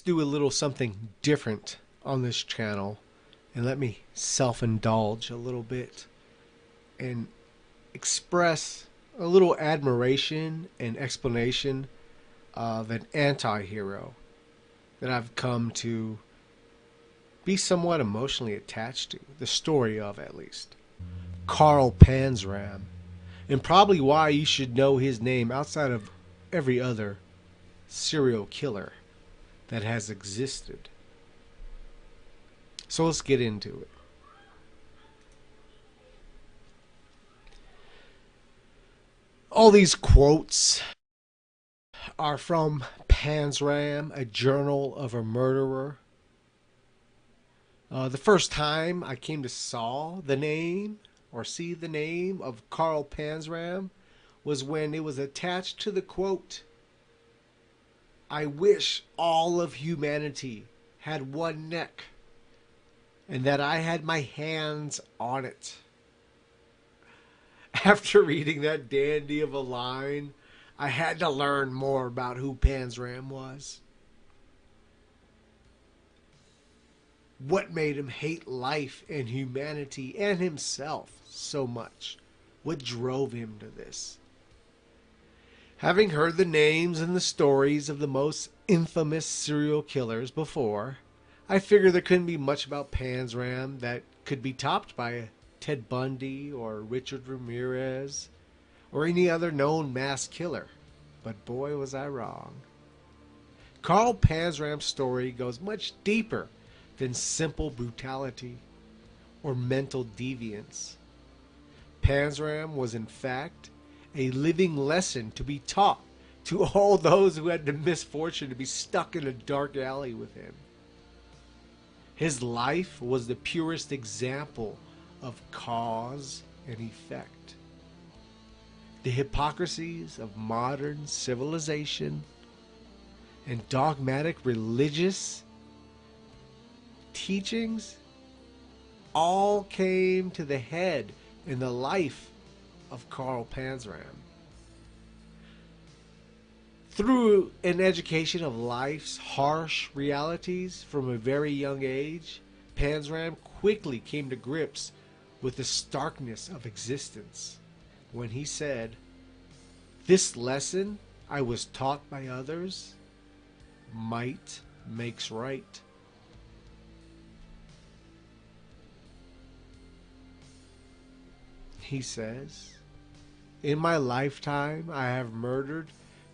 do a little something different on this channel and let me self-indulge a little bit and express a little admiration and explanation of an anti-hero that I've come to be somewhat emotionally attached to, the story of at least. Carl Panzram. And probably why you should know his name outside of every other serial killer that has existed. So let's get into it. All these quotes are from Panzram, a journal of a murderer. The first time I came to saw the name or see the name of Carl Panzram was when it was attached to the quote, "I wish all of humanity had one neck and that I had my hands on it." After reading that dandy of a line, I had to learn more about who Panzram was. What made him hate life and humanity and himself so much? What drove him to this? Having heard the names and the stories of the most infamous serial killers before, I figured there couldn't be much about Panzram that could be topped by Ted Bundy or Richard Ramirez or any other known mass killer. But boy, was I wrong. Carl Panzram's story goes much deeper than simple brutality or mental deviance. Panzram was in fact a living lesson to be taught to all those who had the misfortune to be stuck in a dark alley with him. His life was the purest example of cause and effect. The hypocrisies of modern civilization and dogmatic religious teachings all came to the head in the life of Carl Panzram. Through an education of life's harsh realities from a very young age, Panzram quickly came to grips with the starkness of existence when he said, "This lesson I was taught by others, might makes right." He says, "In my lifetime I have murdered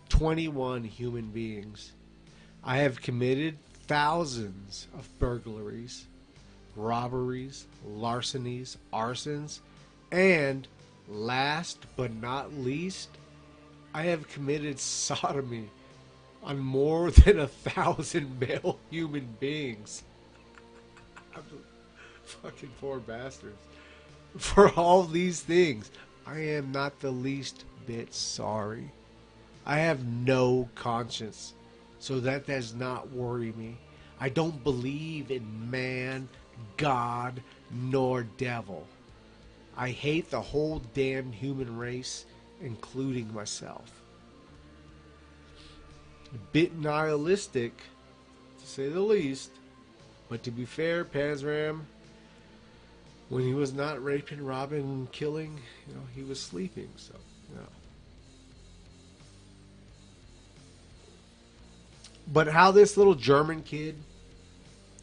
21 human beings. I have committed thousands of burglaries, robberies, larcenies, arsons, and last but not least, I have committed sodomy on more than 1,000 male human beings." Fucking poor bastards. "For all these things, I am not the least bit sorry. I have no conscience, so that does not worry me. I don't believe in man, God, nor devil. I hate the whole damned human race, including myself." A bit nihilistic, to say the least, but to be fair, Panzram, when he was not raping, robbing, and killing, he was sleeping, so, But how this little German kid,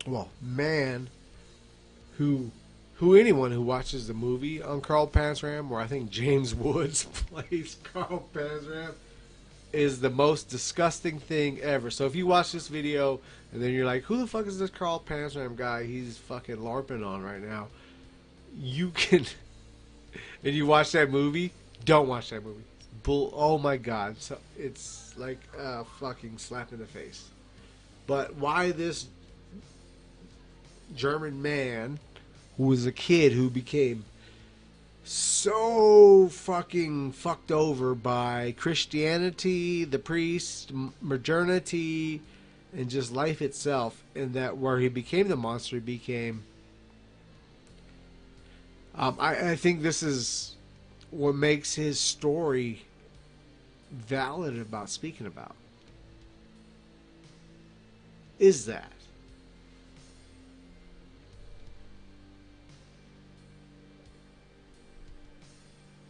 well, man, who anyone who watches the movie on Carl Panzram, where I think James Woods plays Carl Panzram, is the most disgusting thing ever. So if you watch this video and then you're like, "Who the fuck is this Carl Panzram guy he's fucking LARPing on right now?" You can, and you watch that movie, don't watch that movie. Oh my god. So it's like a fucking slap in the face. But why this German man, who was a kid who became so fucking fucked over by Christianity, the priest, modernity, and just life itself, and that where he became the monster, he became. I think this is what makes his story valid about speaking about. is that?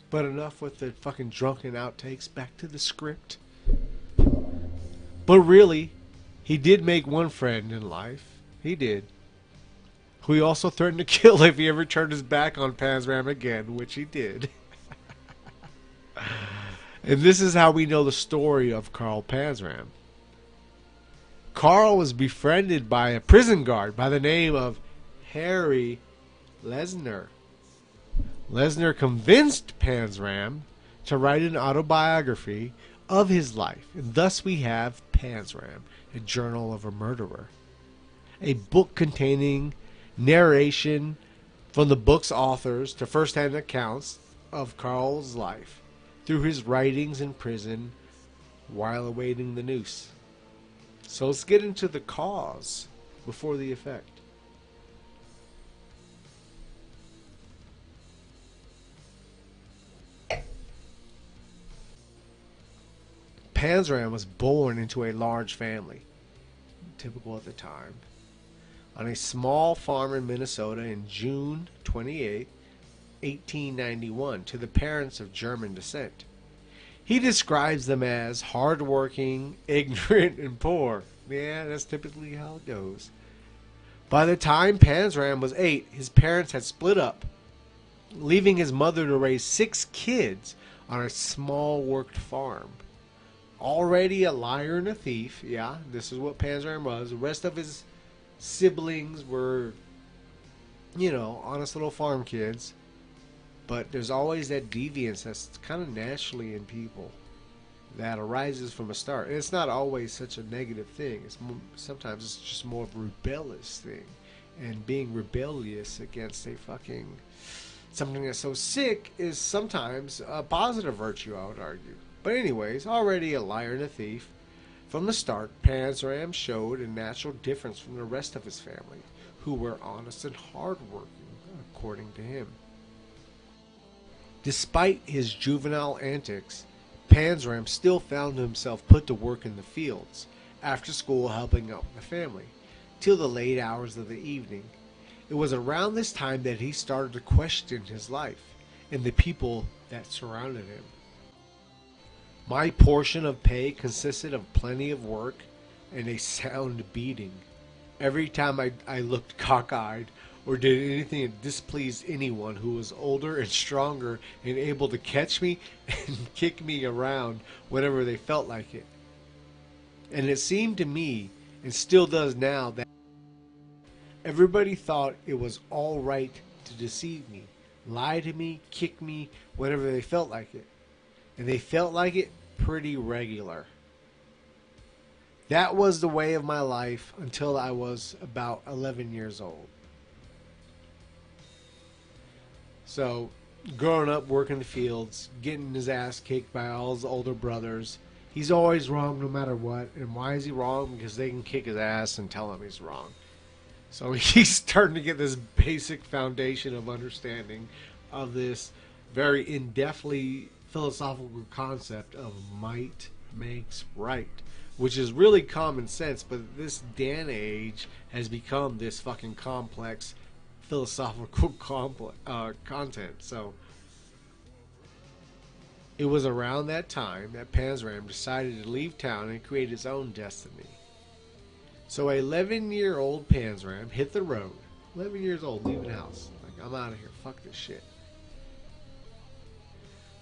But enough with the fucking drunken outtakes. Back to the script. But really, he did make one friend in life. He did. Who he also threatened to kill if he ever turned his back on panzram again, which he did. And this is how we know the story of Karl Panzram. Karl was befriended by a prison guard by the name of Harry Lesnar. Lesnar convinced Panzram to write an autobiography of his life, and thus we have Panzram, a journal of a murderer. A book containing narration from the book's authors to first-hand accounts of Karl's life through his writings in prison while awaiting the noose. So let's get into the cause before the effect. Panzram was born into a large family, typical at the time, on a small farm in Minnesota in June 28, 1891, to the parents of German descent. He describes them as hardworking, ignorant, and poor. Yeah, that's typically how it goes. By the time Panzram was 8, his parents had split up, leaving his mother to raise 6 kids on a small worked farm. Already a liar and a thief, yeah, this is what Panzram was. The rest of his siblings were, honest little farm kids. But there's always that deviance that's kind of naturally in people that arises from a start. And it's not always such a negative thing. Sometimes it's just more of a rebellious thing. And being rebellious against something that's so sick is sometimes a positive virtue, I would argue. But anyways, already a liar and a thief. From the start, Panzram showed a natural difference from the rest of his family, who were honest and hardworking, according to him. Despite his juvenile antics, Panzram still found himself put to work in the fields, after school helping out the family, till the late hours of the evening. It was around this time that he started to question his life and the people that surrounded him. My portion of pay consisted of plenty of work and a sound beating. Every time I looked cockeyed or did anything that displeased anyone who was older and stronger and able to catch me and kick me around whenever they felt like it. And it seemed to me, and still does now, that everybody thought it was all right to deceive me, lie to me, kick me, whenever they felt like it. And they felt like it pretty regular. That was the way of my life until I was about 11 years old. So, growing up, working the fields, getting his ass kicked by all his older brothers. He's always wrong no matter what. And why is he wrong? Because they can kick his ass and tell him he's wrong. So he's starting to get this basic foundation of understanding of this very in-depthly philosophical concept of might makes right, which is really common sense, but this day and age has become this fucking complex philosophical content. So it was around that time that Panzram decided to leave town and create his own destiny. So 11-year-old Panzram hit the road. 11 years old, leaving the house. Like, I'm out of here. Fuck this shit.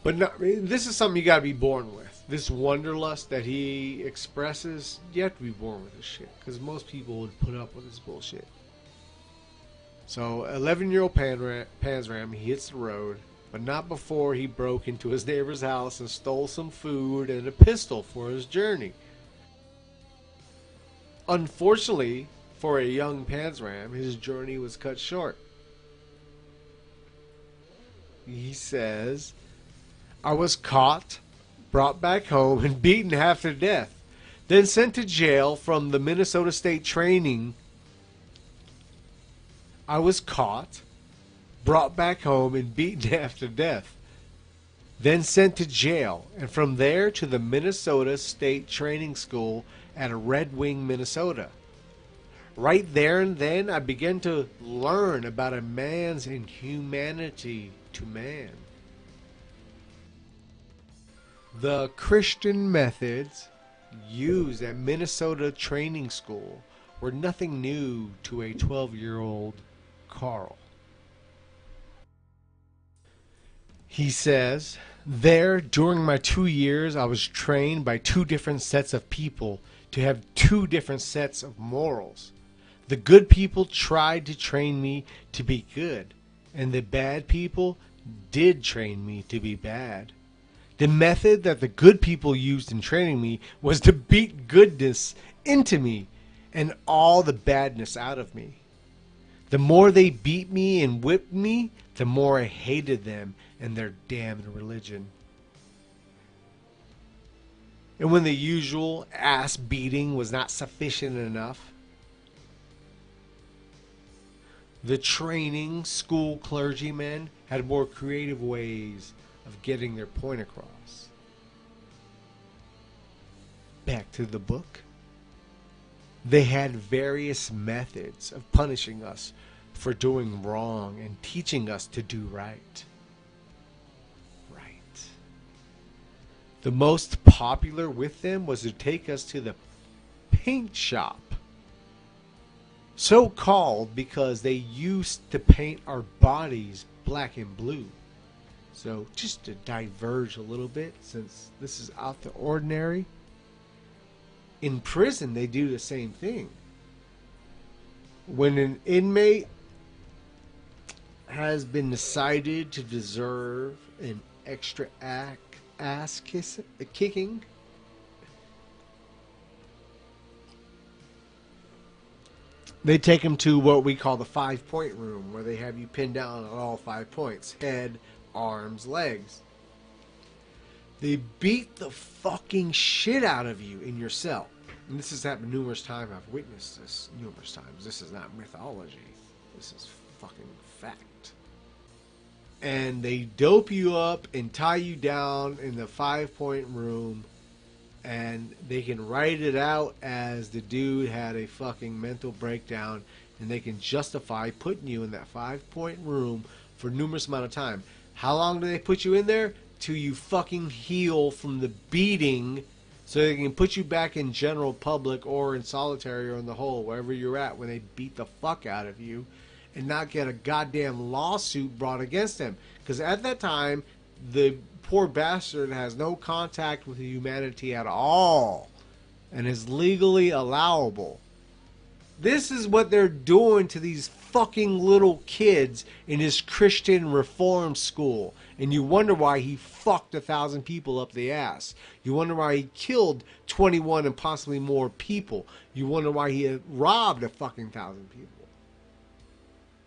But this is something you got to be born with. This wanderlust that he expresses, you have to be born with this shit. Because most people would put up with this bullshit. So 11-year-old Panzram, he hits the road. But not before he broke into his neighbor's house and stole some food and a pistol for his journey. Unfortunately, for a young Panzram, his journey was cut short. He says, I was caught, brought back home, and beaten half to death. Then sent to jail from the Minnesota State Training. I was caught, brought back home, and beaten half to death. Then sent to jail, and from there to the Minnesota State Training School at Red Wing, Minnesota. Right there and then, I began to learn about a man's inhumanity to man. The Christian methods used at Minnesota training school were nothing new to a 12-year-old Carl. He says, there, during my 2 years, I was trained by two different sets of people to have two different sets of morals. The good people tried to train me to be good, and the bad people did train me to be bad. The method that the good people used in training me was to beat goodness into me and all the badness out of me. The more they beat me and whipped me, the more I hated them and their damned religion. And when the usual ass beating was not sufficient enough, the training school clergymen had more creative ways of getting their point across. Back to the book. They had various methods of punishing us for doing wrong and teaching us to do right. The most popular with them was to take us to the paint shop. So called because they used to paint our bodies black and blue. So just to diverge a little bit, since this is out the ordinary, in prison they do the same thing. When an inmate has been decided to deserve an extra ass kicking, they take him to what we call the 5-point room, where they have you pinned down on all 5 points: head, arms, legs. They beat the fucking shit out of you in your cell. And this has happened numerous times. I've witnessed this numerous times. This is not mythology. This is fucking fact. And they dope you up and tie you down in the 5-point room, and they can write it out as the dude had a fucking mental breakdown, and they can justify putting you in that 5-point room for numerous amount of time. How long do they put you in there? Till you fucking heal from the beating, so they can put you back in general public or in solitary or in the hole, wherever you're at, when they beat the fuck out of you, and not get a goddamn lawsuit brought against them. Because at that time, the poor bastard has no contact with humanity at all and is legally allowable. This is what they're doing to these fucking little kids in his Christian reform school. And you wonder why he fucked 1,000 people up the ass. You wonder why he killed 21 and possibly more people. You wonder why he had robbed a fucking 1,000 people.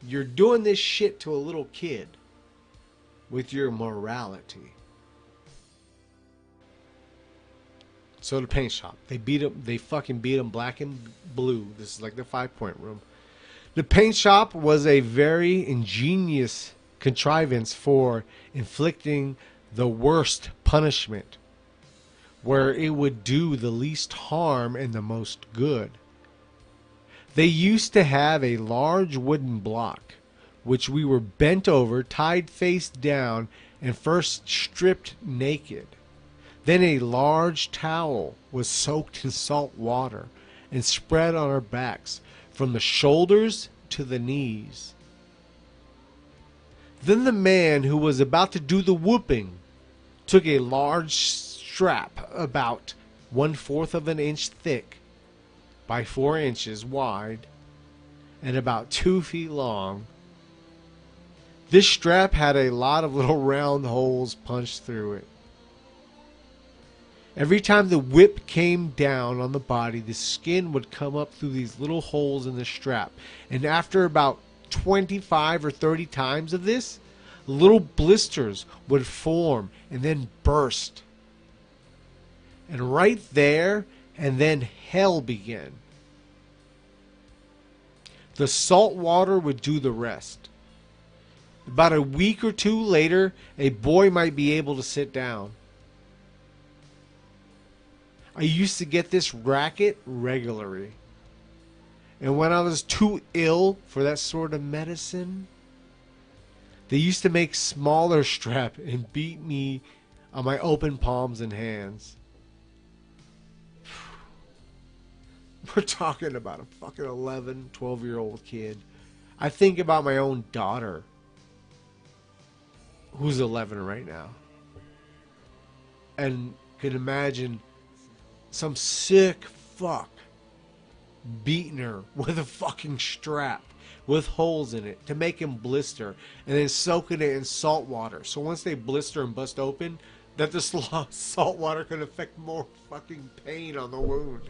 You're doing this shit to a little kid with your morality. So the paint shop, they fucking beat him black and blue. This is like the 5-point room. The paint shop was a very ingenious contrivance for inflicting the worst punishment, where it would do the least harm and the most good. They used to have a large wooden block, which we were bent over, tied face down, and first stripped naked. Then a large towel was soaked in salt water and spread on our backs from the shoulders to the knees. Then the man who was about to do the whooping took a large strap about 1/4 of an inch thick by 4 inches wide and about 2 feet long. This strap had a lot of little round holes punched through it. Every time the whip came down on the body, the skin would come up through these little holes in the strap. And after about 25 or 30 times of this, little blisters would form and then burst. And right there, and then hell began. The salt water would do the rest. About a week or two later, a boy might be able to sit down. I used to get this racket regularly. And when I was too ill for that sort of medicine, they used to make smaller strap and beat me on my open palms and hands. We're talking about a fucking 11, 12-year-old kid. I think about my own daughter, who's 11 right now, and can imagine some sick fuck beating her with a fucking strap with holes in it to make him blister, and then soaking it in salt water. So once they blister and bust open, that the salt water can affect more fucking pain on the wound.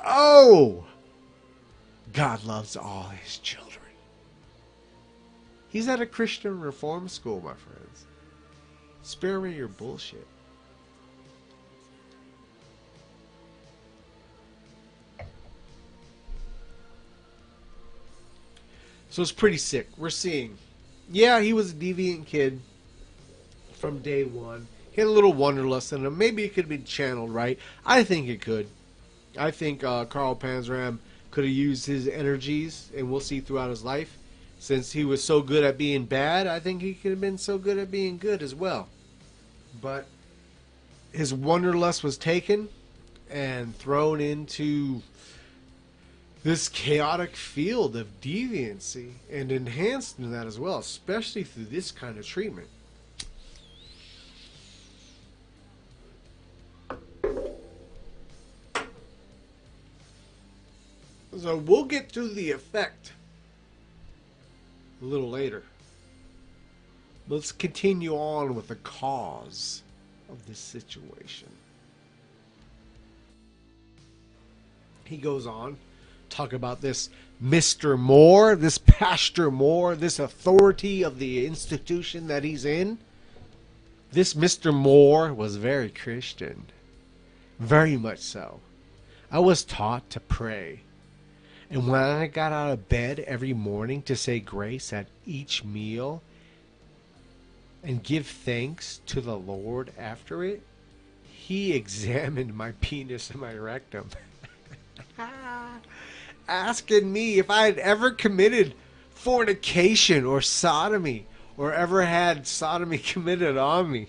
Oh! God loves all his children. He's at a Christian reform school, my friends. Spare me your bullshit. So it's pretty sick. We're seeing, yeah, he was a deviant kid from day one. He had a little wanderlust in him. Maybe it could have been channeled right. I think it could. I think Carl Panzram could have used his energies, and we'll see throughout his life. Since he was so good at being bad, I think he could have been so good at being good as well. But his wanderlust was taken and thrown into this chaotic field of deviancy and enhanced in that as well, especially through this kind of treatment. So we'll get to the effect a little later. Let's continue on with the cause of this situation. He goes on, talk about this Mr. Moore, this Pastor Moore, this authority of the institution that he's in. This Mr. Moore was very Christian. Very much so. I was taught to pray. And when I got out of bed every morning to say grace at each meal and give thanks to the Lord after it, he examined my penis and my rectum, asking me if I had ever committed fornication or sodomy or ever had sodomy committed on me.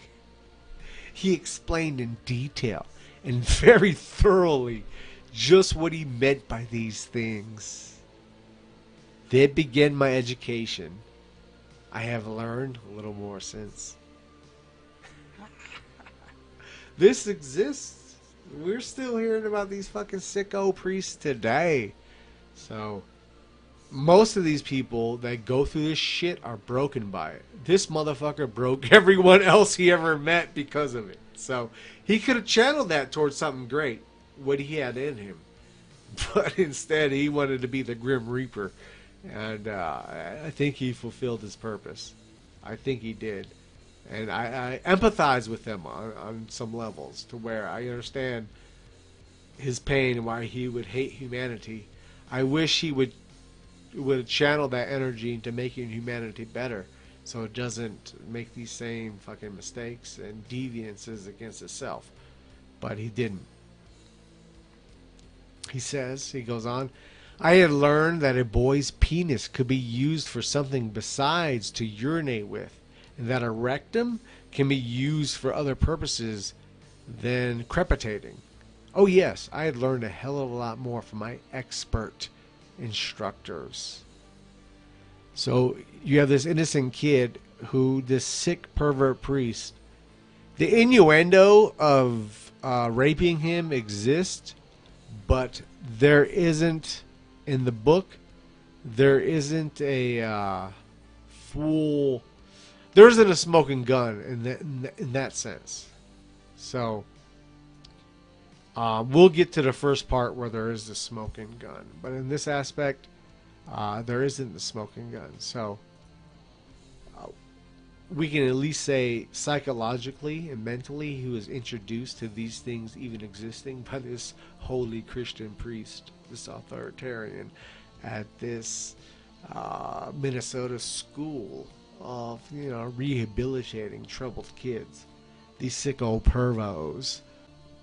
He explained in detail and very thoroughly just what he meant by these things. There began my education. I have learned a little more since. This exists. We're still hearing about these fucking sicko priests today. So, most of these people that go through this shit are broken by it. This motherfucker broke everyone else he ever met because of it. So, he could have channeled that towards something great, what he had in him. But instead, he wanted to be the Grim Reaper. And I think he fulfilled his purpose. I think he did. And I empathize with him on some levels, to where I understand his pain and why he would hate humanity. I wish he would channel that energy into making humanity better, so it doesn't make these same fucking mistakes and deviances against itself. But he didn't. He goes on, I had learned that a boy's penis could be used for something besides to urinate with, and that a rectum can be used for other purposes than crepitating. Oh yes, I had learned a hell of a lot more from my expert instructors. So you have this innocent kid who, this sick pervert priest, the innuendo of raping him exists, but there isn't, in the book, there isn't a full, there isn't a smoking gun in that sense. So we'll get to the first part where there is the smoking gun, but in this aspect, there isn't the smoking gun. So we can at least say psychologically and mentally he was introduced to these things even existing by this holy Christian priest, this authoritarian, at this Minnesota school of, rehabilitating troubled kids. These sick old pervos.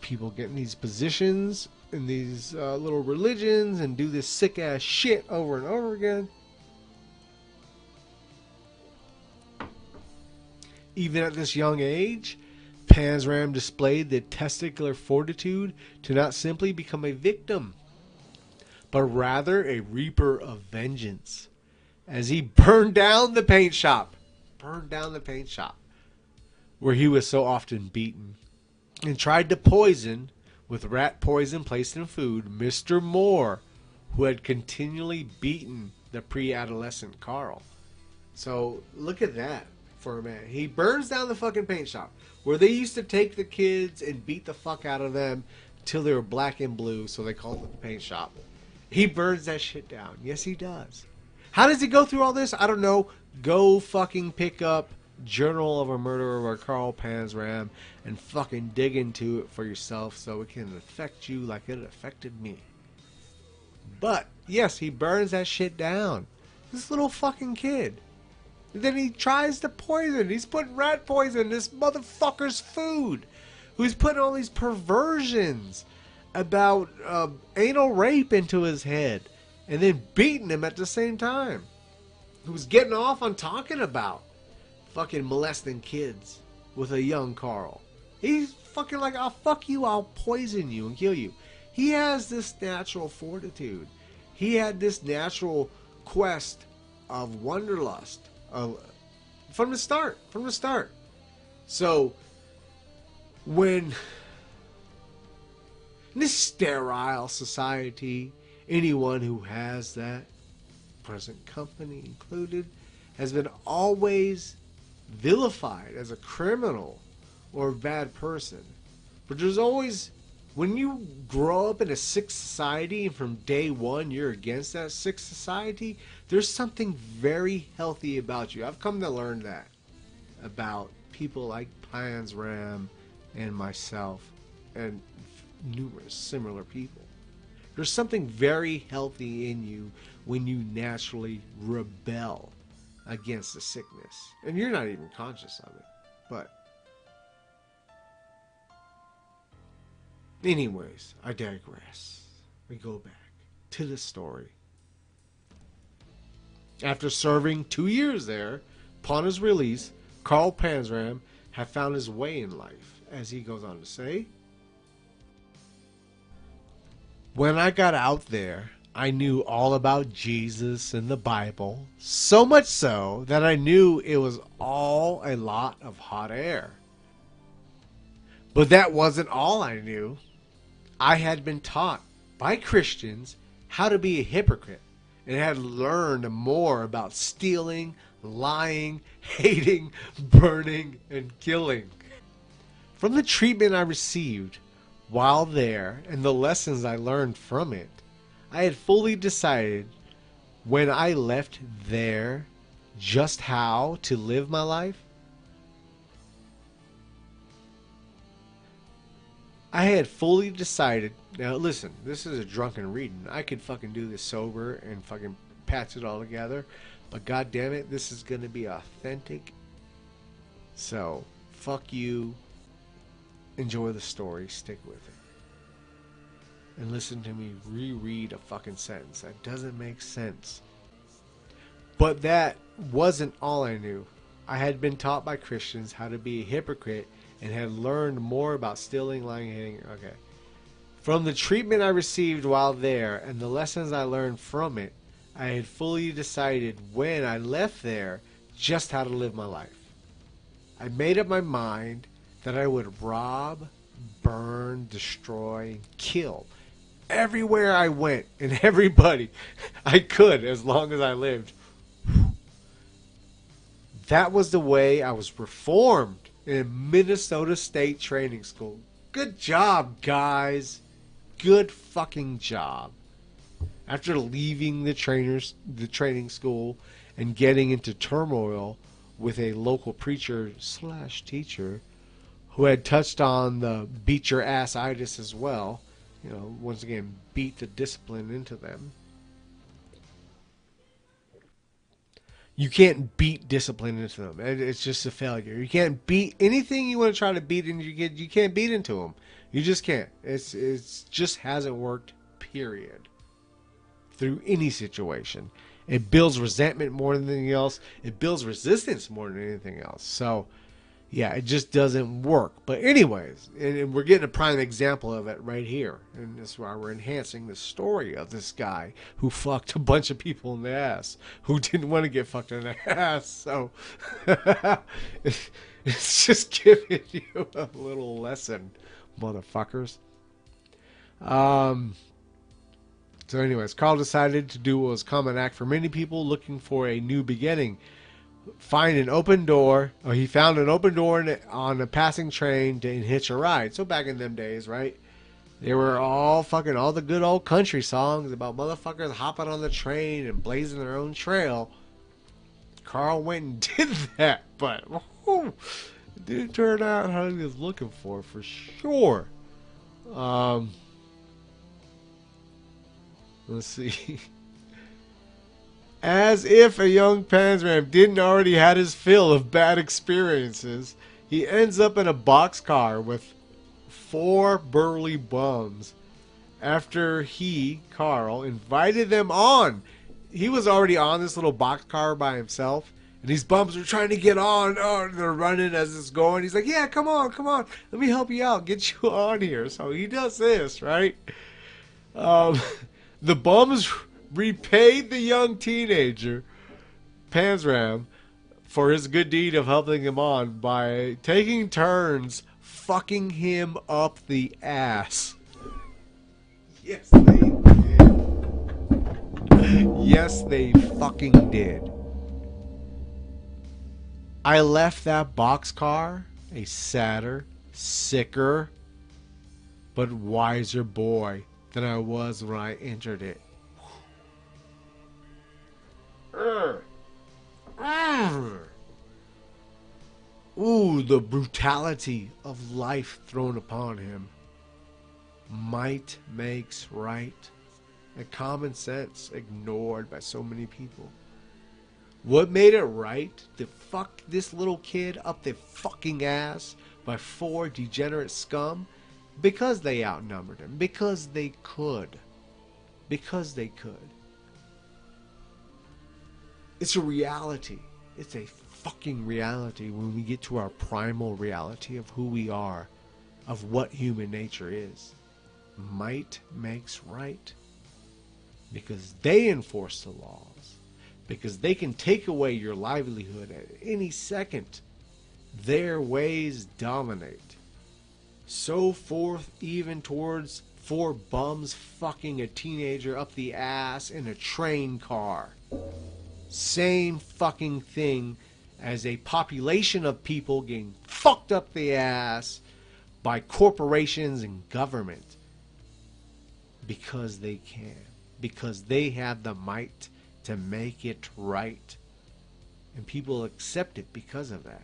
People getting these positions in these little religions and do this sick ass shit over and over again. Even at this young age, Panzram displayed the testicular fortitude to not simply become a victim, but rather a reaper of vengeance, as he burned down the paint shop. Burned down the paint shop where he was so often beaten, and tried to poison, with rat poison placed in food, Mr. Moore, who had continually beaten the pre-adolescent Carl. So look at that for a man. He burns down the fucking paint shop where they used to take the kids and beat the fuck out of them till they were black and blue, so they called it the paint shop. He burns that shit down. Yes, he does. How does he go through all this? I don't know. Go fucking pick up Journal of a Murderer by Carl Panzram and fucking dig into it for yourself so it can affect you like it affected me. But, yes, he burns that shit down. This little fucking kid. And then he tries to poison. He's putting rat poison in this motherfucker's food. Who's putting all these perversions about anal rape into his head. And then beating him at the same time. Who's getting off on talking about fucking molesting kids with a young Carl. He's fucking like, I'll fuck you, I'll poison you and kill you. He has this natural fortitude. He had this natural quest of wanderlust from the start. So when in this sterile society, anyone who has that, present company included, has been always vilified as a criminal or a bad person. But there's always, when you grow up in a sick society and from day one you're against that sick society, there's something very healthy about you. I've come to learn that about people like Panzram and myself and numerous similar people. There's something very healthy in you when you naturally rebel against the sickness. And you're not even conscious of it. But anyways, I digress. We go back to the story. After serving 2 years there, upon his release, Carl Panzram had found his way in life, as he goes on to say. When I got out there, I knew all about Jesus and the Bible, so much so that I knew it was all a lot of hot air. But that wasn't all I knew. I had been taught by Christians how to be a hypocrite and had learned more about stealing, lying, hating, burning, and killing. From the treatment I received while there and the lessons I learned from it, I had fully decided when I left there just how to live my life. I had fully decided. Now listen, this is a drunken reading. I could fucking do this sober and fucking patch it all together, but god damn it, this is gonna be authentic. So fuck you. Enjoy the story. Stick with it. And listen to me reread a fucking sentence that doesn't make sense. But that wasn't all I knew. I had been taught by Christians how to be a hypocrite and had learned more about stealing, lying, hating. Okay. From the treatment I received while there and the lessons I learned from it, I had fully decided when I left there just how to live my life. I made up my mind that I would rob, burn, destroy, kill everywhere I went and everybody I could as long as I lived. That was the way I was reformed in Minnesota State Training School. Good job, guys. Good fucking job. After leaving the training school and getting into turmoil with a local preacher / teacher who had touched on the beat your ass-itis as well, you know, once again, beat the discipline into them. You can't beat discipline into them. It's just a failure. You can't beat anything you want to try to beat into your kid. You can't beat into them You just can't. It's just hasn't worked, period. Through any situation. It builds resentment more than anything else. It builds resistance more than anything else. So, yeah, it just doesn't work. But anyways, and we're getting a prime example of it right here. And that's why we're enhancing the story of this guy who fucked a bunch of people in the ass who didn't want to get fucked in the ass. So, it's just giving you a little lesson, motherfuckers. So anyways, Carl decided to do what was a common act for many people looking for a new beginning. Find an open door, or he found an open door on a passing train to hitch a ride. So back in them days, right? They were all the good old country songs about motherfuckers hopping on the train and blazing their own trail. Carl went and did that, but it didn't turn out how he was looking for sure. Let's see. As if a young panzram didn't already had his fill of bad experiences, he ends up in a boxcar with 4 burly bums after he, Carl, invited them on. He was already on this little boxcar by himself, and these bums are trying to get on. Oh, they're running as it's going. He's like, yeah, come on. Let me help you out. Get you on here. So he does this, right? The bums repaid the young teenager, panzram, for his good deed of helping him on by taking turns fucking him up the ass. Yes, they did. Yes, they fucking did. I left that boxcar a sadder, sicker, but wiser boy than I was when I entered it. Ooh, the brutality of life thrown upon him. Might makes right. And common sense ignored by so many people. What made it right to fuck this little kid up the fucking ass by 4 degenerate scum? Because they outnumbered him. Because they could. It's a reality. It's a fucking reality when we get to our primal reality of who we are, of what human nature is. Might makes right. Because they enforce the laws. Because they can take away your livelihood at any second. Their ways dominate. So forth even towards 4 bums fucking a teenager up the ass in a train car. Same fucking thing as a population of people getting fucked up the ass by corporations and government. Because they can. Because they have the might to make it right. And people accept it because of that.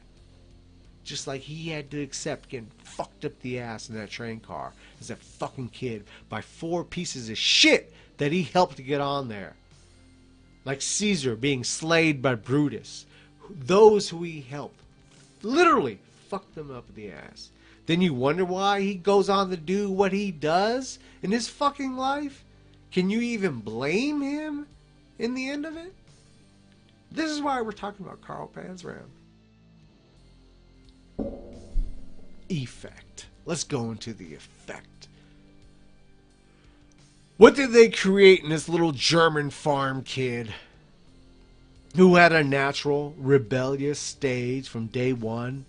Just like he had to accept getting fucked up the ass in that train car as a fucking kid by 4 pieces of shit that he helped to get on there. Like Caesar being slayed by Brutus. Those who he helped literally fucked them up the ass. Then you wonder why he goes on to do what he does in his fucking life? Can you even blame him in the end of it? This is why we're talking about Carl Panzram. Effect. Let's go into the effect. What did they create in this little German farm kid who had a natural rebellious stage from day one,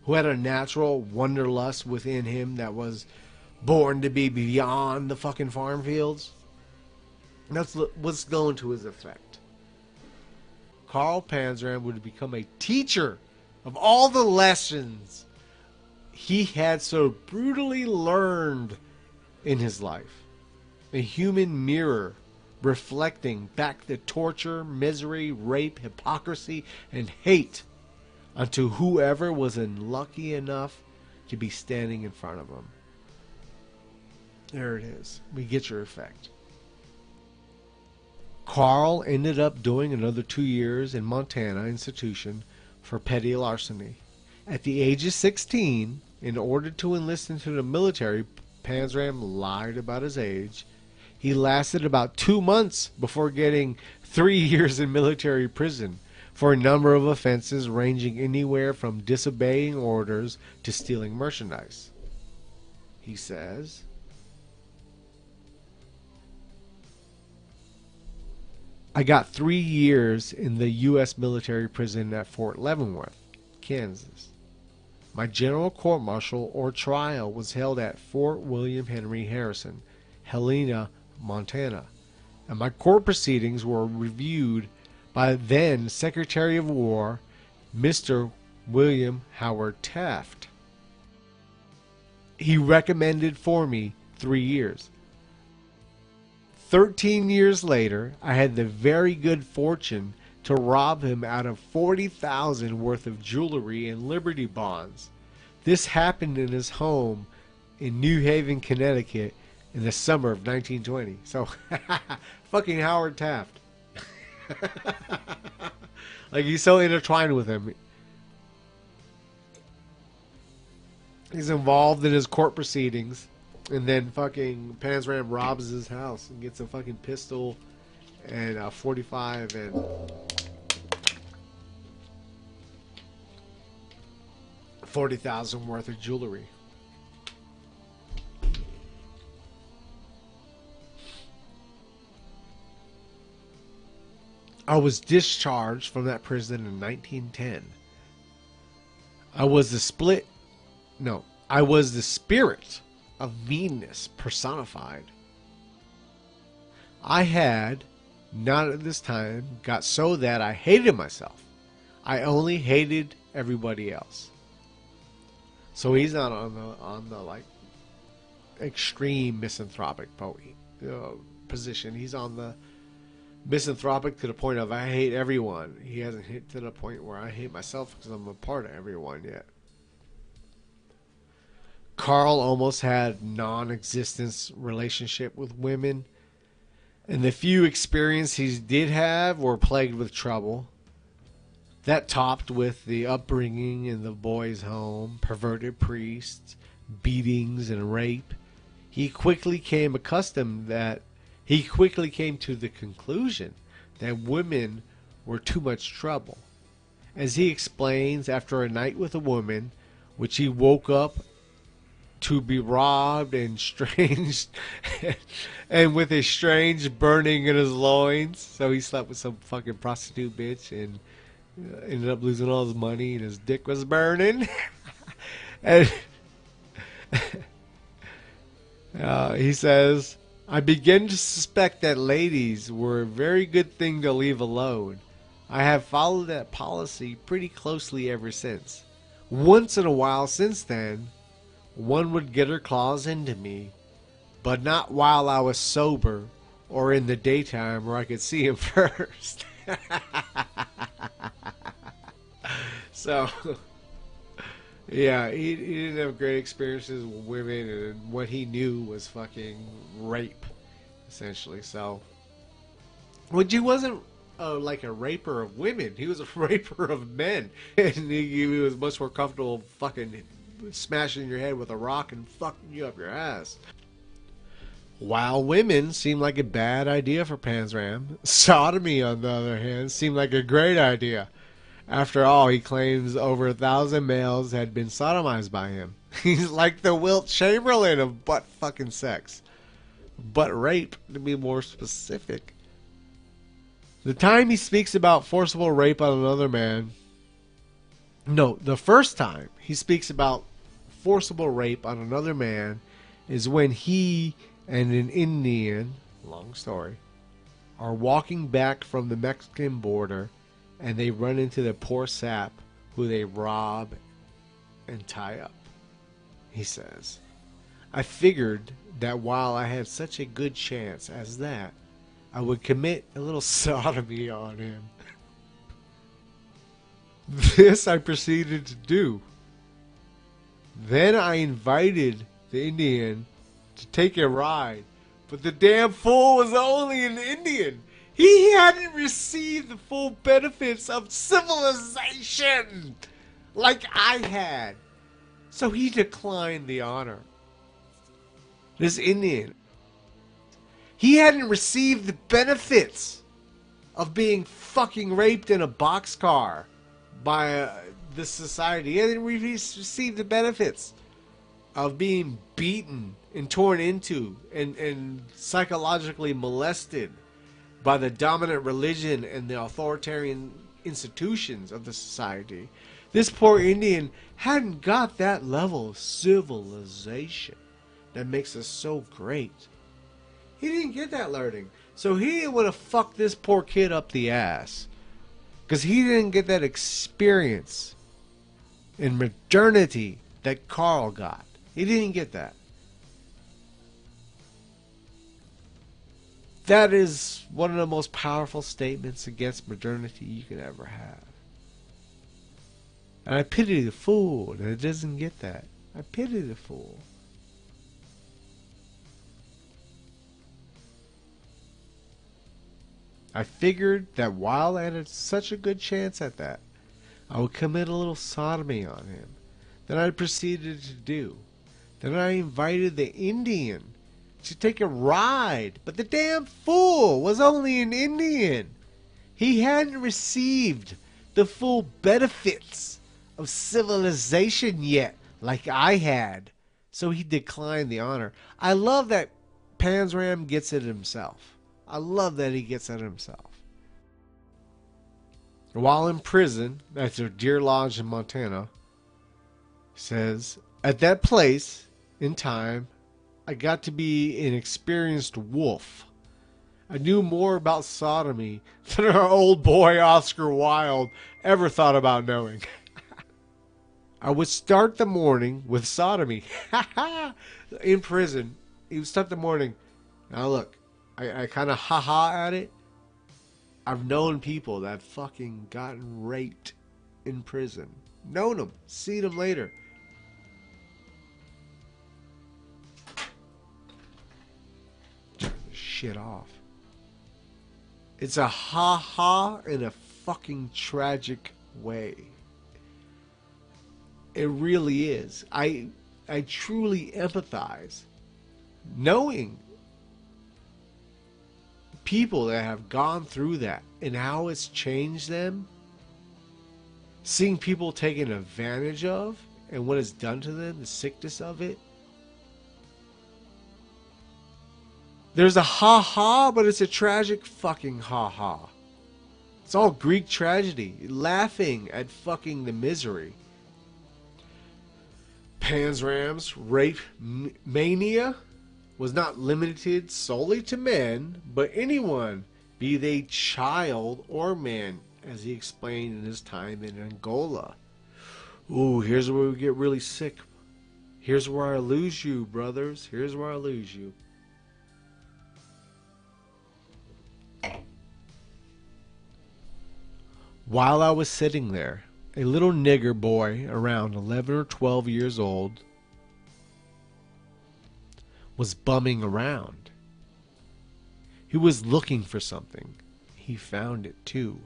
who had a natural wanderlust within him that was born to be beyond the fucking farm fields? That's what's going to his effect. Carl Panzram would become a teacher of all the lessons he had so brutally learned in his life. A human mirror reflecting back the torture, misery, rape, hypocrisy, and hate unto whoever was unlucky enough to be standing in front of him. There it is. We get your effect. Carl ended up doing another 2 years in Montana institution for petty larceny. At the age of 16, in order to enlist into the military, Panzram lied about his age. He lasted about 2 months before getting 3 years in military prison for a number of offenses ranging anywhere from disobeying orders to stealing merchandise. He says, I got 3 years in the U.S. military prison at Fort Leavenworth, Kansas. My general court-martial or trial was held at Fort William Henry Harrison, Helena, Montana, and my court proceedings were reviewed by then Secretary of War, Mr. William Howard Taft. He recommended for me 3 years. 13 years later, I had the very good fortune to rob him out of $40,000 worth of jewelry and Liberty bonds. This happened in his home in New Haven, Connecticut in the summer of 1920. So, fucking Howard Taft. Like, he's so intertwined with him. He's involved in his court proceedings. And then fucking Panzram robs his house and gets a fucking pistol and a 45 and $40,000 worth of jewelry. I was discharged from that prison in 1910. I was the spirit of meanness personified. I had, not at this time, got so that I hated myself. I only hated everybody else. So he's not on the like extreme misanthropic position. He's on the misanthropic to the point of I hate everyone. He hasn't hit to the point where I hate myself because I'm a part of everyone yet. Carl almost had non-existent relationship with women, and the few experiences he did have were plagued with trouble. That topped with the upbringing in the boys' home, perverted priests, beatings, and rape. He quickly came to the conclusion that women were too much trouble. As he explains, after a night with a woman, which he woke up to be robbed and strange and with a strange burning in his loins. So he slept with some fucking prostitute bitch and ended up losing all his money and his dick was burning. And he says, I begin to suspect that ladies were a very good thing to leave alone. I have followed that policy pretty closely ever since. Once in a while since then, one would get her claws into me, but not while I was sober or in the daytime where I could see him first. So, yeah, he didn't have great experiences with women, and what he knew was fucking rape, essentially. So, which he wasn't like a raper of women. He was a raper of men. And he was much more comfortable fucking smashing your head with a rock and fucking you up your ass. While women seemed like a bad idea for Panzram, sodomy, on the other hand, seemed like a great idea. After all, he claims over 1,000 males had been sodomized by him. He's like the Wilt Chamberlain of butt fucking sex. Butt rape, to be more specific. The time he speaks about forcible rape on another man... No, the first time he speaks about forcible rape on another man is when he and an Indian, long story, are walking back from the Mexican border and they run into the poor sap who they rob and tie up. He says, I figured that while I had such a good chance as that, I would commit a little sodomy on him. This I proceeded to do. Then I invited the Indian to take a ride, but the damn fool was only an Indian. He hadn't received the full benefits of civilization like I had, so he declined the honor. This Indian, he hadn't received the benefits of being fucking raped in a boxcar by this society. He hadn't received the benefits of being beaten and torn into and psychologically molested by the dominant religion and the authoritarian institutions of the society. This poor Indian hadn't got that level of civilization that makes us so great. He didn't get that learning. So he didn't want to fuck this poor kid up the ass. Because he didn't get that experience in modernity that Carl got. He didn't get that. That is one of the most powerful statements against modernity you could ever have. And I pity the fool that doesn't get that. I pity the fool. I figured that while I had such a good chance at that, I would commit a little sodomy on him. Then I proceeded to do. Then I invited the Indian to take a ride, but the damn fool was only an Indian. He hadn't received the full benefits of civilization yet, like I had, so he declined the honor. I love that panzram gets it himself. I love that he gets it himself. While in prison at their Deer Lodge in Montana, says, at that place in time, I got to be an experienced wolf. I knew more about sodomy than our old boy Oscar Wilde ever thought about knowing. I would start the morning with sodomy. In prison, he would start the morning. Now look, I kind of ha-ha at it. I've known people that have fucking gotten raped in prison. Known them. Seen them later. Turn this shit off. It's a ha-ha in a fucking tragic way. It really is. I truly empathize. Knowing people that have gone through that and how it's changed them, seeing people taken advantage of and what it's done to them, the sickness of it. There's a ha-ha, but it's a tragic fucking ha-ha. It's all Greek tragedy, laughing at fucking the misery. Panzram's rape mania was not limited solely to men, but anyone, be they child or man, as he explained in his time in Angola. Ooh, here's where we get really sick. Here's where I lose you, brothers. Here's where I lose you. While I was sitting there, a little nigger boy around 11 or 12 years old was bumming around. He was looking for something. He found it too.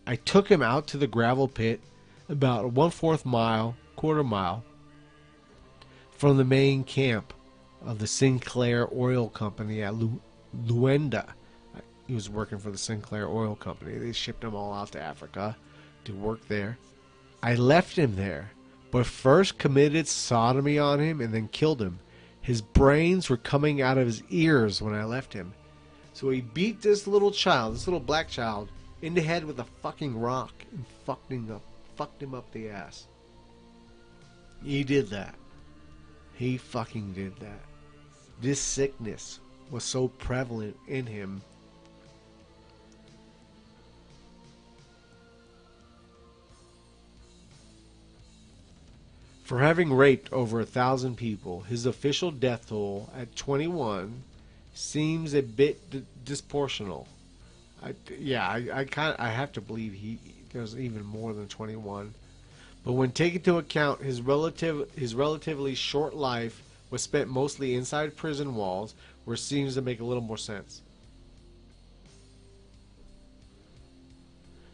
I took him out to the gravel pit about a quarter mile from the main camp of the Sinclair Oil Company at Luanda. He was working for the Sinclair Oil Company. They shipped him all out to Africa to work there. I left him there, but first committed sodomy on him and then killed him. His brains were coming out of his ears when I left him. So he beat this little child, this little black child, in the head with a fucking rock and fucked him up the ass. He did that. He fucking did that. This sickness was so prevalent in him. For having raped over 1,000 people, his official death toll at 21 seems a bit disproportional. I have to believe there's even more than 21. But when taken into account his relatively short life was spent mostly inside prison walls, where it seems to make a little more sense.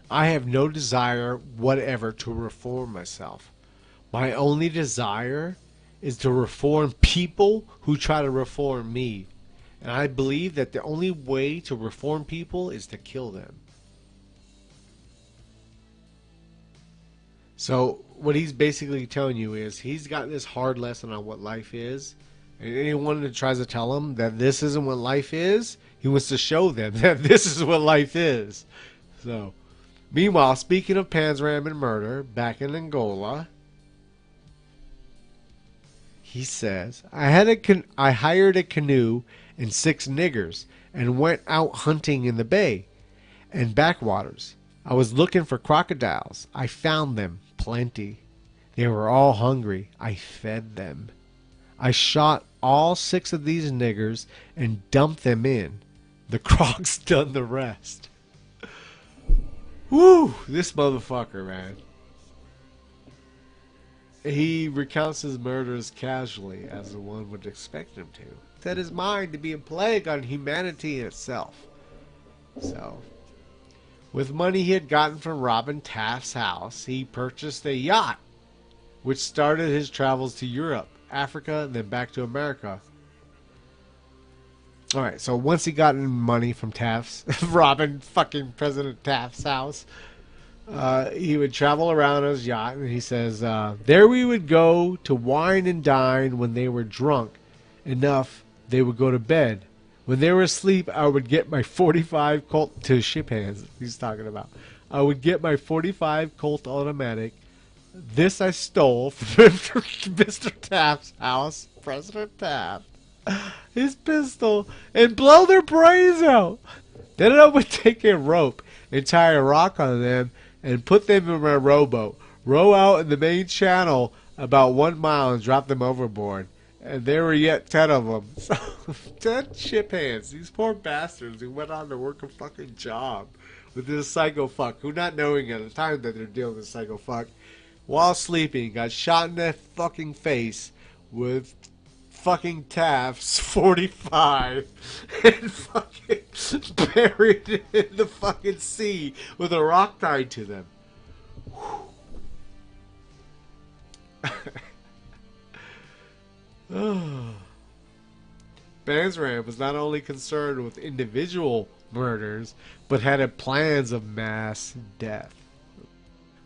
I have no desire whatever to reform myself. My only desire is to reform people who try to reform me. And I believe that the only way to reform people is to kill them. So what he's basically telling you is he's got this hard lesson on what life is. And anyone that tries to tell him that this isn't what life is, he wants to show them that this is what life is. So, meanwhile, speaking of panzram and murder, back in Angola, he says, I hired a canoe and 6 niggers and went out hunting in the bay and backwaters. I was looking for crocodiles. I found them plenty. They were all hungry. I fed them. I shot all 6 of these niggers and dumped them in. The crocs done the rest. Woo! This motherfucker, man. He recounts his murders casually, as the one would expect him to. Set his mind to be a plague on humanity itself. So, with money he had gotten from robbing Taft's house, he purchased a yacht, which started his travels to Europe, Africa, and then back to America. Alright, so once he got money from Taft's, robbing fucking President Taft's house, he would travel around on his yacht, and he says, there we would go to wine and dine. When they were drunk enough, they would go to bed. When they were asleep, I would get my 45 Colt, to ship hands, he's talking about. I would get my 45 Colt automatic. This I stole from Mr. Taft's house, President Taft. His pistol, and blow their brains out. Then I would take a rope and tie a rock on them and put them in my rowboat, row out in the main channel about 1 mile and drop them overboard. And there were yet 10 of them. So, 10 ship hands. These poor bastards who went on to work a fucking job with this psycho fuck, who, not knowing at the time that they're dealing with this psycho fuck, while sleeping, got shot in the fucking face with fucking Taft's 45 and fucking buried it in the fucking sea with a rock tied to them. Panzram was not only concerned with individual murders, but had plans of mass death.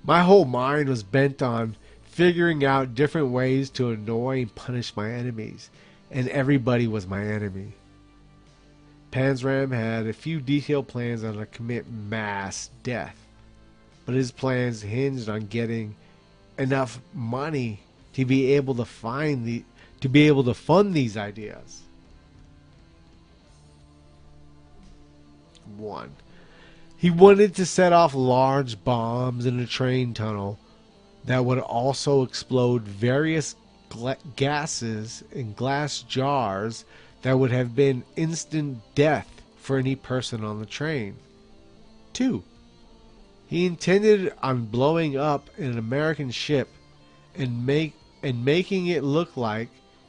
My whole mind was bent on figuring out different ways to annoy and punish my enemies, and everybody was my enemy. Panzram had a few detailed plans on how to commit mass death, but his plans hinged on getting enough money to be able to fund these ideas. 1. He wanted to set off large bombs in a train tunnel that would also explode various gases in glass jars that would have been instant death for any person on the train. 2. He intended on blowing up an American ship and making it look like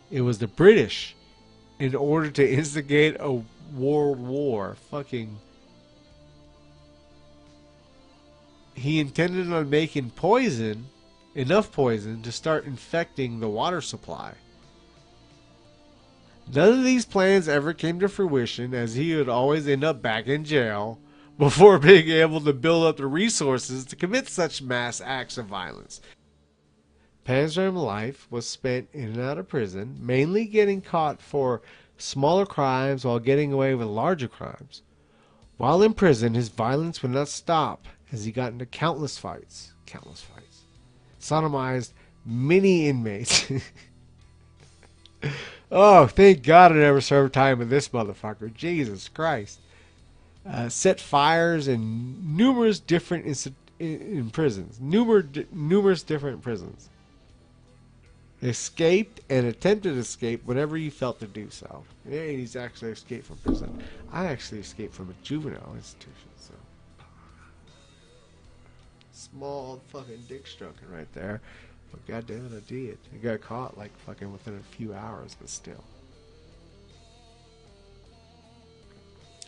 it was the British in order to instigate a world war. He intended on making enough poison to start infecting the water supply. None of these plans ever came to fruition, as he would always end up back in jail before being able to build up the resources to commit such mass acts of violence. Panzram's life was spent in and out of prison, mainly getting caught for smaller crimes while getting away with larger crimes. While in prison, his violence would not stop, as he got into countless fights. Sodomized many inmates. Oh, thank God I never served time with this motherfucker. Jesus Christ. Set fires in numerous different prisons. Numerous different prisons. Escaped and attempted to escape whenever he felt to do so. And he's actually escaped from prison. I actually escaped from a juvenile institution, so. Small fucking dick stroking right there. But goddamn it, I did. I got caught like fucking within a few hours, but still.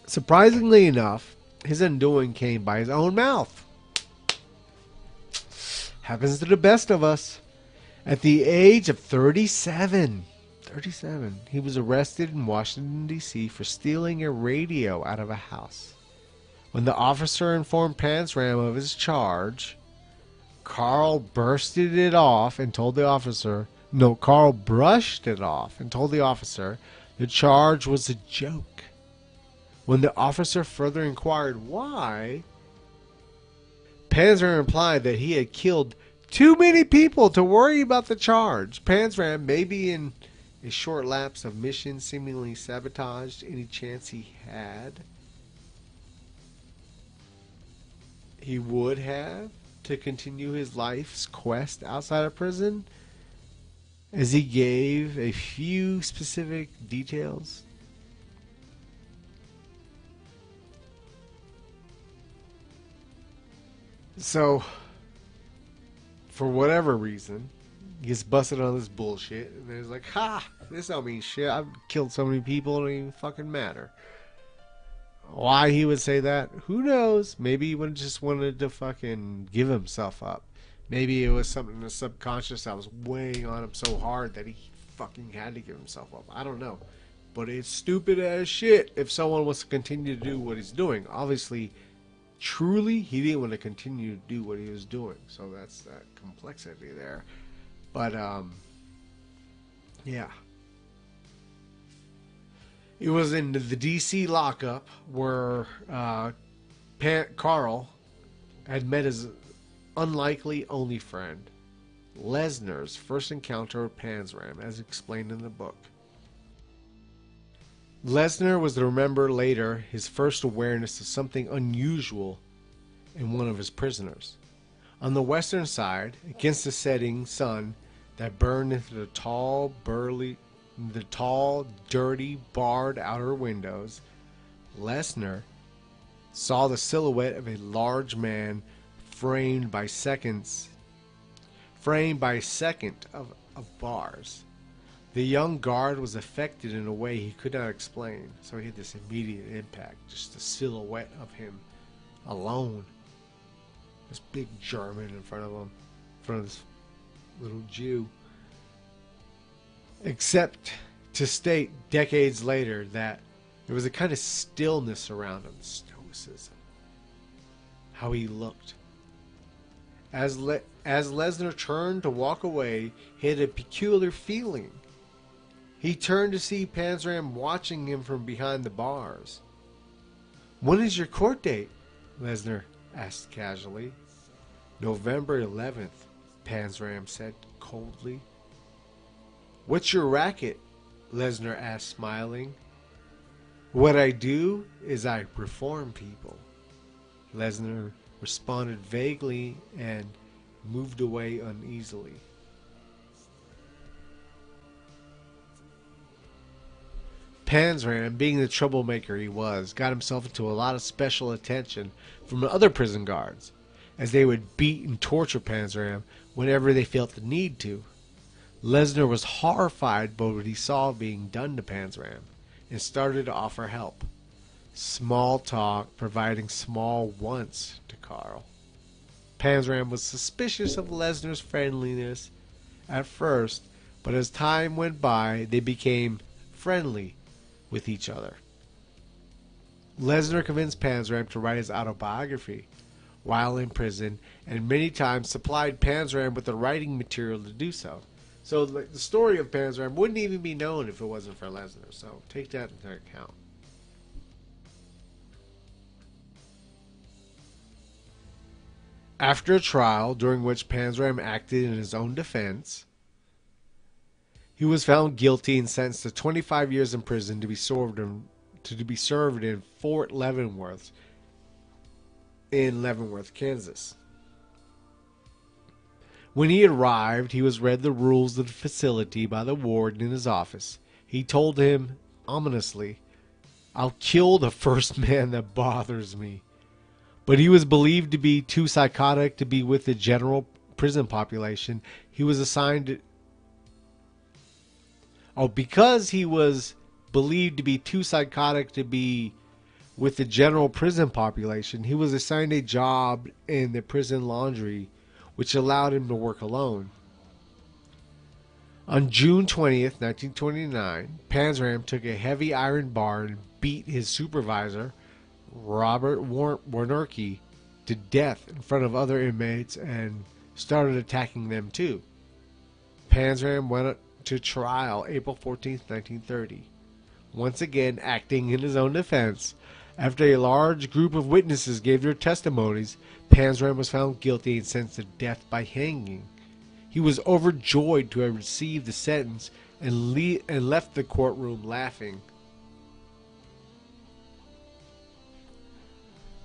Surprisingly enough, his undoing came by his own mouth. Happens to the best of us. At the age of 37, he was arrested in Washington, D.C. for stealing a radio out of a house. When the officer informed Panzram of his charge, Carl brushed it off and told the officer the charge was a joke. When the officer further inquired why, Panzram replied that he had killed too many people to worry about the charge. Panzram, maybe in a short lapse of mission, seemingly sabotaged any chance he had. He would have to continue his life's quest outside of prison, as he gave a few specific details. So, for whatever reason, he gets busted on this bullshit, and then he's like, ha, this don't mean shit. I've killed so many people, it don't even fucking matter. Why he would say that, who knows? Maybe he would just wanted to fucking give himself up. Maybe it was something in the subconscious that was weighing on him so hard that he fucking had to give himself up. I don't know. But it's stupid as shit if someone wants to continue to do what he's doing. Obviously, truly, he didn't want to continue to do what he was doing. So that's that complexity there. But, yeah. It was in the DC lockup where Carl had met his unlikely only friend, Lesnar's first encounter with Panzram, as explained in the book. Lesnar was to remember later his first awareness of something unusual in one of his prisoners. On the western side, against the setting sun that burned into the tall, dirty, barred outer windows, Lesnar saw the silhouette of a large man framed by a second of bars. The young guard was affected in a way he could not explain, so he had this immediate impact, just the silhouette of him alone. This big German in front of him, in front of this little Jew. Except to state decades later that there was a kind of stillness around him, stoicism. How he looked. As Lesnar turned to walk away, he had a peculiar feeling. He turned to see Panzram watching him from behind the bars. "When is your court date?" Lesnar asked casually. "November 11th, Panzram said coldly. "What's your racket?" Lesnar asked, smiling. "What I do is I reform people." Lesnar responded vaguely and moved away uneasily. Panzram, being the troublemaker he was, got himself into a lot of special attention from other prison guards, as they would beat and torture Panzram whenever they felt the need to. Lesnar was horrified by what he saw being done to Panzram and started to offer help. Small talk providing small wants to Carl. Panzram was suspicious of Lesnar's friendliness at first, but as time went by, they became friendly with each other. Lesnar convinced Panzram to write his autobiography while in prison, and many times supplied Panzram with the writing material to do so. So the story of Panzram wouldn't even be known if it wasn't for Lesnar, so take that into account. After a trial during which Panzram acted in his own defense, he was found guilty and sentenced to 25 years in prison to be served in Fort Leavenworth in Leavenworth, Kansas. When he arrived, he was read the rules of the facility by the warden in his office. He told him, ominously, "I'll kill the first man that bothers me." But he was believed to be too psychotic to be with the general prison population. He was assigned... because he was believed to be too psychotic to be with the general prison population, he was assigned a job in the prison laundry, which allowed him to work alone. On June 20th, 1929, Panzram took a heavy iron bar and beat his supervisor, Robert Warnarki, to death in front of other inmates and started attacking them too. Panzram went to trial April 14th, 1930. Once again, acting in his own defense, after a large group of witnesses gave their testimonies, Panzram was found guilty and sentenced to death by hanging. He was overjoyed to have received the sentence and left the courtroom laughing.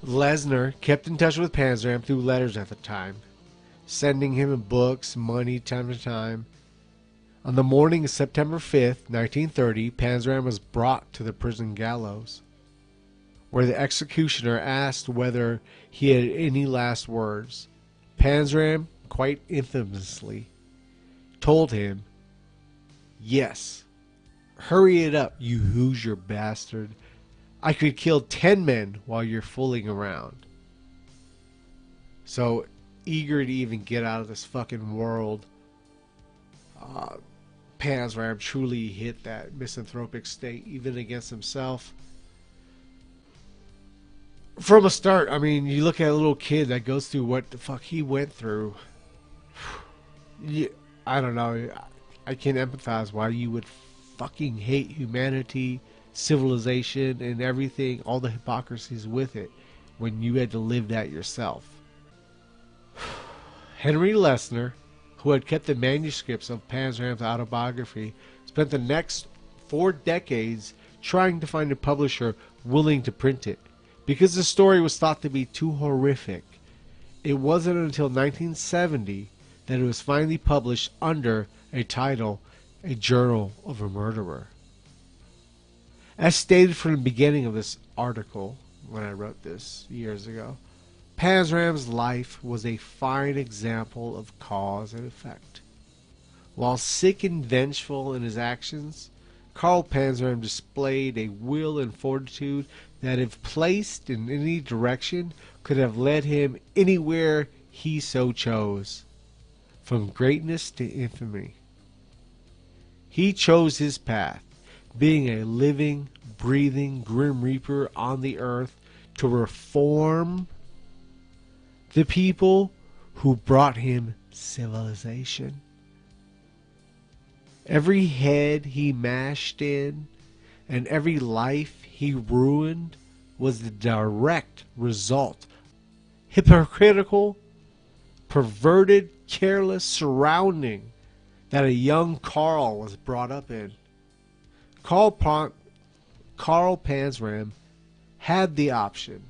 Lesnar kept in touch with Panzram through letters at the time, sending him books, money time to time. On the morning of September 5th, 1930, Panzram was brought to the prison gallows, where the executioner asked whether he had any last words. Panzram, quite infamously, told him, "Yes, hurry it up, you Hoosier bastard. I could kill 10 men while you're fooling around." So, eager to even get out of this fucking world, Panzram truly hit that misanthropic state, even against himself. From a start, I mean, you look at a little kid that goes through what the fuck he went through. I don't know. I can empathize why you would fucking hate humanity, civilization, and everything, all the hypocrisies with it, when you had to live that yourself. Henry Lesnar, who had kept the manuscripts of Panzram's autobiography, spent the next 4 decades trying to find a publisher willing to print it, because the story was thought to be too horrific. It wasn't until 1970 that it was finally published under a title, A Journal of a Murderer. As stated from the beginning of this article, when I wrote this years ago, Panzram's life was a fine example of cause and effect. While sick and vengeful in his actions, Karl Panzram displayed a will and fortitude that, if placed in any direction, could have led him anywhere he so chose, from greatness to infamy. He chose his path, being a living, breathing Grim Reaper on the earth, to reform the people who brought him civilization. Every head he mashed in and every life he ruined was the direct result. Hypocritical, perverted, careless surrounding that a young Karl was brought up in. Karl Panzram had the option.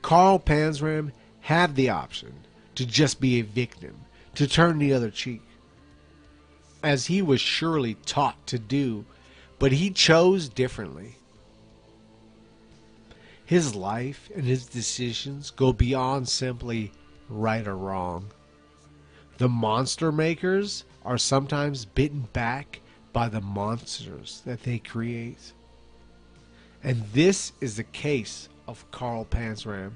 Karl Panzram had the option to just be a victim, to turn the other cheek, as he was surely taught to do, but he chose differently. His life and his decisions go beyond simply right or wrong. The monster makers are sometimes bitten back by the monsters that they create. And this is the case of Karl Panzram.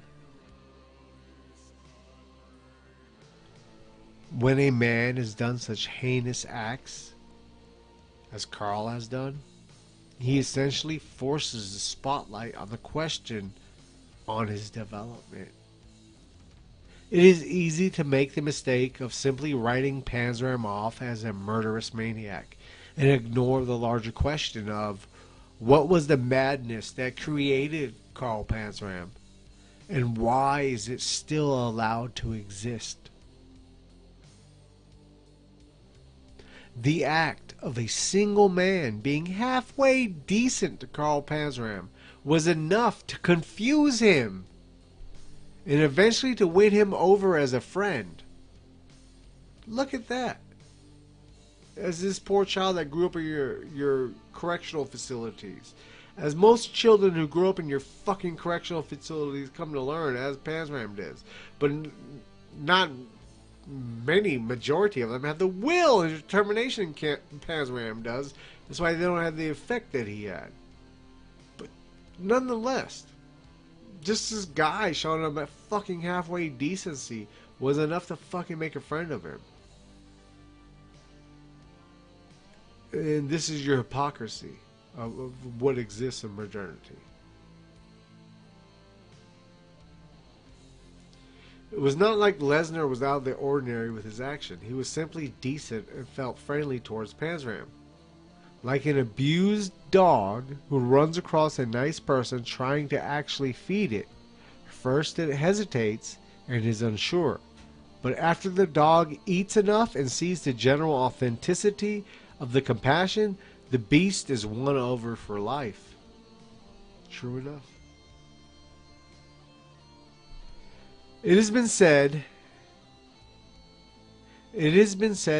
When a man has done such heinous acts as Karl has done, he essentially forces the spotlight on the question on his development. It is easy to make the mistake of simply writing Panzram off as a murderous maniac and ignore the larger question of what was the madness that created Karl Panzram, and why is it still allowed to exist? The act of a single man being halfway decent to Karl Panzram was enough to confuse him and eventually to win him over as a friend. Look at that. As this poor child that grew up in your correctional facilities. As most children who grew up in your fucking correctional facilities come to learn, as Panzram does. But not majority of them have the will and determination Panzram does That's why they don't have the effect that he had. But nonetheless, just this guy showing up at fucking halfway decency was enough to fucking make a friend of him. And this is your hypocrisy of what exists in modernity. It was not like Lesnar was out of the ordinary with his action. He was simply decent and felt friendly towards Panzram. Like an abused dog who runs across a nice person trying to actually feed it. First it hesitates and is unsure. But after the dog eats enough and sees the general authenticity of the compassion, the beast is won over for life. True enough. It has been said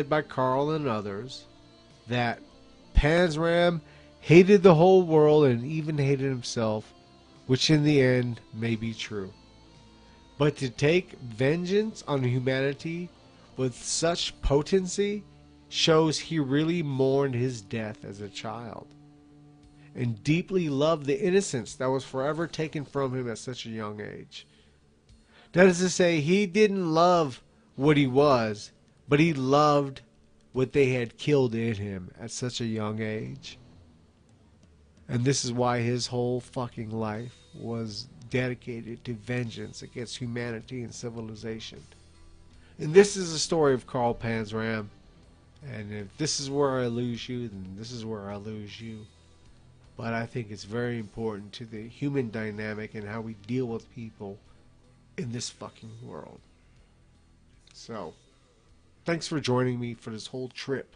by Carl and others that Panzram hated the whole world and even hated himself, which in the end may be true. But to take vengeance on humanity with such potency shows he really mourned his death as a child and deeply loved the innocence that was forever taken from him at such a young age. That is to say, he didn't love what he was, but he loved what they had killed in him at such a young age. And this is why his whole fucking life was dedicated to vengeance against humanity and civilization. And this is the story of Carl Panzram. And if this is where I lose you, then this is where I lose you. But I think it's very important to the human dynamic and how we deal with people in this fucking world. So, thanks for joining me for this whole trip